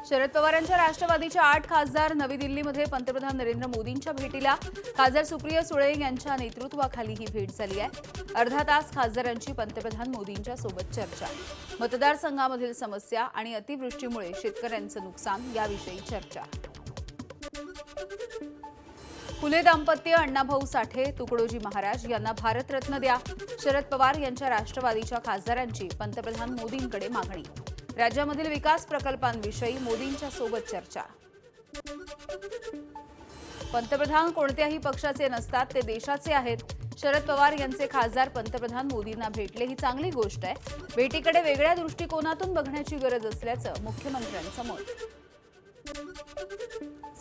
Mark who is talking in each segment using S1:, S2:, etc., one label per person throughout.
S1: शरद पवारांच्या राष्ट्रवादीच्या 8 खासदार नवी दिल्लीमध्ये पंतप्रधान नरेंद्र मोदींच्या भेटीला खासदार सुप्रिया सुळे यांच्या नेतृत्वाखाली ही भेट झाली आहे। अर्धा तास खासदारांची पंतप्रधान मोदींच्या सोबत चर्चा, मतदारसंघामधील समस्या आणि अतिवृष्टीमुळे शेतकऱ्यांचं नुकसान याविषयी चर्चा। फुले दाम्पत्य, अण्णाभाऊ साठे, तुकडोजी महाराज यांना भारतरत्न द्या, शरद पवार यांच्या राष्ट्रवादीच्या खासदारांची पंतप्रधान मोदींकडे मागणी। राज्यामधील विकास प्रकल्पांविषयी मोदींच्या सोबत चर्चा। पंतप्रधान कोणत्याही पक्षाचे नसतात, ते देशाचे आहेत। शरद पवार यांचे खासदार पंतप्रधान मोदींना भेटले ही चांगली गोष्ट आहे। भेटीकडे वेगळ्या दृष्टिकोनातून बघण्याची गरज असल्याचं मुख्यमंत्र्यांचं मत।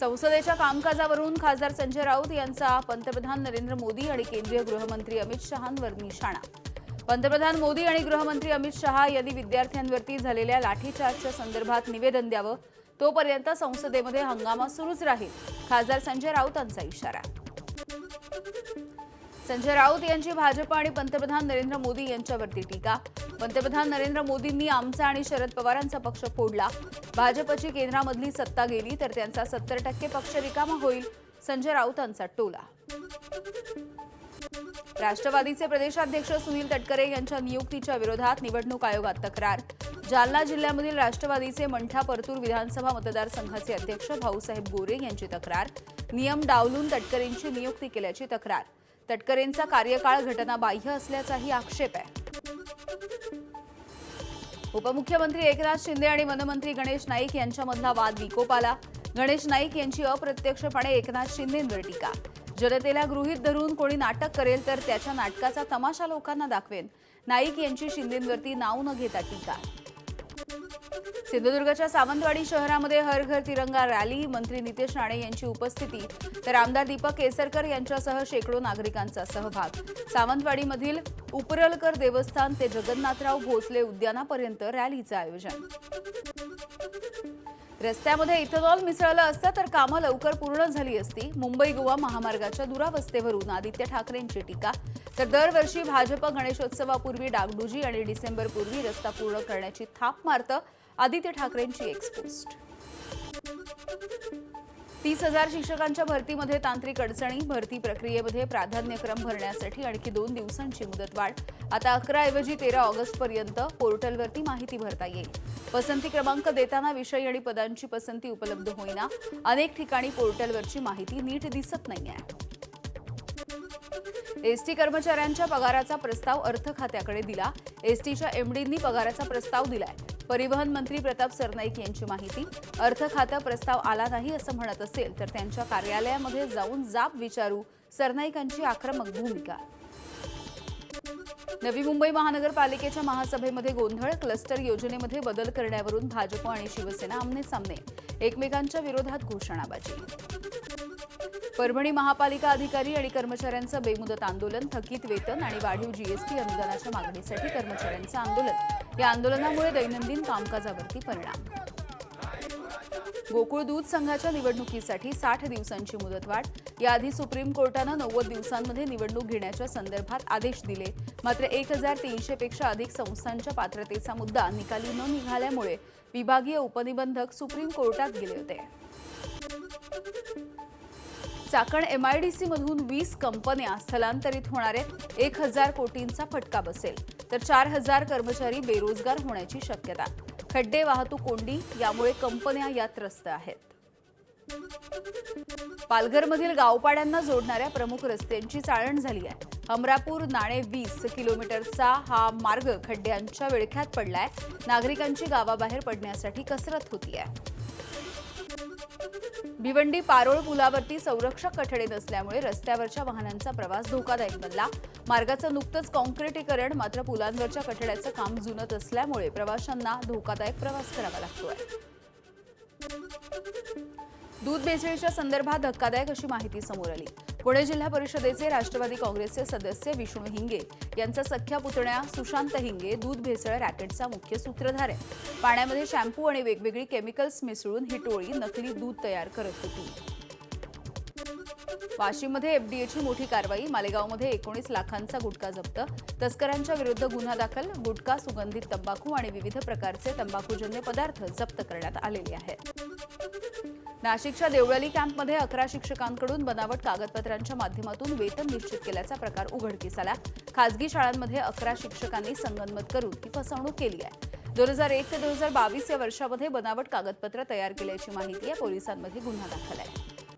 S1: संसदेच्या कामकाजावरून खासदार संजय राऊत यांचा पंतप्रधान नरेंद्र मोदी आणि केंद्रीय गृहमंत्री अमित शहांवर निशाणा। पंतप्रधान मोदी आणि गृहमंत्री अमित शहा यांनी विद्यार्थ्यांवरती झालेल्या लाठीचार्जच्या संदर्भात निवेदन द्यावं, तोपर्यंत संसदेमध्ये हंगामा सुरूच राहील, खासदार संजय राऊतांचा इशारा। संजय राऊत यांची भाजप आणि पंतप्रधान नरेंद्र मोदी यांच्यावरती टीका। पंतप्रधान नरेंद्र मोदींनी आमचा आणि शरद पवारांचा पक्ष फोडला, भाजपची केंद्रामधली सत्ता गेली तर त्यांचा 70% पक्ष रिकामा होईल, संजय राऊतांचा टोला। राष्ट्रवादीचे प्रदेशाध्यक्ष सुनील तटकरे यांच्या नियुक्तीच्या विरोधात निवडणूक आयोगात तक्रार। जालना जिल्ह्यामधील राष्ट्रवादीचे मंठा परतूर विधानसभा मतदारसंघाचे अध्यक्ष भाऊसाहेब गोरे यांची तक्रार। नियम डावलून तटकरेंची नियुक्ती केल्याची तक्रार। तटकरेंचा कार्यकाळ घटनाबाह्य असल्याचाही आक्षेप आहे। उपमुख्यमंत्री एकनाथ शिंदे आणि वनमंत्री गणेश नाईक यांच्यामधला वाद विकोपाला। गणेश नाईक यांची अप्रत्यक्षपणे एकनाथ शिंदेंवर टीका। जनतेला गृहीत धरून कोणी नाटक करेल तर त्याच्या नाटकाचा तमाशा लोकांना दाखवेन, नाईक यांची शिंदेंवरती नाव न घेता टीका। सिंधुदुर्गच्या सावंतवाडी शहरामध्ये हर घर तिरंगा रॅली, मंत्री नितेश राणे यांची उपस्थिती तर आमदार दीपक केसरकर यांच्यासह शेकडो नागरिकांचा सहभाग। सावंतवाडीमधील उपरलकर देवस्थान ते जगन्नाथराव भोसले उद्यानापर्यंत रॅलीचं आयोजन। रस्त्यामध्ये इथेनॉल मिसळलं असतं तर कामं लवकर पूर्ण झाली असती, मुंबई गोवा महामार्गाच्या दुरावस्थेवरून आदित्य ठाकरेंची टीका। तर दरवर्षी भाजप गणेशोत्सवापूर्वी डागडुजी आणि डिसेंबरपूर्वी रस्ता पूर्ण करण्याची थाप मारतं, आदित्य ठाकरेंची एक्सपोस्ट। 30,000 शिक्षकांच्या भरतीमध्ये तांत्रिक अडचणी, भरती प्रक्रियेमध्ये प्राधान्यक्रम भरण्यासाठी आणखी 2 दिवसांची मुदतवाढ। आता 11 ऐवजी 13 ऑगस्टपर्यंत पोर्टलवरती माहिती भरता येईल। पसंती क्रमांक देताना विषय आणि पदांची पसंती उपलब्ध होईना, अनेक ठिकाणी पोर्टलवरची माहिती नीट दिसत नाहीये। एसटी कर्मचाऱ्यांच्या पगाराचा प्रस्ताव अर्थ खात्याकडे दिला। एसटीच्या एमडींनी पगाराचा प्रस्ताव दिलाय। परिवहन मंत्री प्रताप सरनाईक यांची माहिती। अर्थ खातं प्रस्ताव आला नाही असं म्हणत असेल तर त्यांच्या कार्यालयामध्ये जाऊन जाब विचारू, सरनाईकांची आक्रमक भूमिका। नवी मुंबई महानगरपालिकेच्या महासभेमध्ये गोंधळ, क्लस्टर योजनेमध्ये बदल करण्यावरून भाजप आणि शिवसेना आमने-सामने, एकमेकांच्या विरोधात घोषणाबाजी। परभणी महापालिका अधिकारी आणि कर्मचाऱ्यांचं बेमुदत आंदोलन, थकीत वेतन आणि वाढीव जीएसटी अनुदानाच्या मागणीसाठी कर्मचाऱ्यांचं आंदोलन। या आंदोलनामुळे दैनंदिन कामकाजावरती परिणाम। गोकुळ दूध संघाच्या निवडणुकीसाठी 60 दिवसांची मुदतवाढ। याआधी सुप्रीम कोर्टानं 90 दिवसांमध्ये निवडणूक घेण्याच्या संदर्भात आदेश दिले, मात्र 1300 पेक्षा अधिक संस्थांच्या पात्रतेचा मुद्दा निकाली न निघाल्यामुळे विभागीय उपनिबंधक सुप्रीम कोर्टात गेले होते। चाकण एमआयडीसी मधून 20 कंपन्या स्थलांतरित होणार आहेत, 1000 कोटींचा फटका बसेल तर 4000 कर्मचारी बेरोजगार होण्याची शक्यता। खड्डे, वाहतूक कोंडी यामुळे कंपन्या या त्रस्त आहेत। पालघरमधील गावपाड्यांना जोडणाऱ्या प्रमुख रस्त्यांची चाळण झाली आहे। अमरापूर नाणे 20 किलोमीटरचा हा मार्ग खड्ड्यांच्या विळख्यात पडलाय। नागरिकांची गावाबाहेर पडण्यासाठी कसरत होतीये। भिवंडी पारोळ पुलावरती संरक्षक कठडे नसल्यामुळे रस्त्यावरच्या वाहनांचा प्रवास धोकादायक बनला। मार्गाचं नुकतंच काँक्रिटीकरण, मात्र पुलांवरच्या कठड्याचं काम जुनत असल्यामुळे प्रवाशांना धोकादायक प्रवास करावा लागतोय। दूध भेसळीच्या संदर्भात धक्कादायक अशी माहिती समोर आली। पुणे जिल्हा परिषदेचे राष्ट्रवादी काँग्रेसचे सदस्य विष्णू हिंगे यांचा सख्या पुतण्या सुशांत हिंगे दूध भेसळ रॅकेटचा मुख्य सूत्रधार आहे। पाण्यामध्ये शॅम्पू आणि वेगवेगळी केमिकल्स मिसळून ही टोळी नकली दूध तयार करत होती। वाशीमध्ये एफडीएची मोठी कारवाई, मालेगावमध्ये 19 लाखांचा गुटखा जप्त, तस्करांच्या विरुद्ध गुन्हा दाखल, गुटखा, सुगंधित तंबाखू आणि विविध प्रकारचे तंबाखूजन्य पदार्थ जप्त करण्यात आलेले आहेत. नाशिकच्या देवळाली कॅम्पमध्ये 11 शिक्षकांकडून बनावट कागदपत्रांच्या माध्यमातून वेतन निश्चित केल्याचा प्रकार उघडकीस आला. खासगी शाळांमध्ये 11 शिक्षकांनी संगनमत करून ही फसवणूक केली आहे. 2001 ते 2022 या वर्षामध्ये बनावट कागदपत्र तयार केल्याची माहिती आहे. पोलिसांमध्ये गुन्हा दाखल आहे.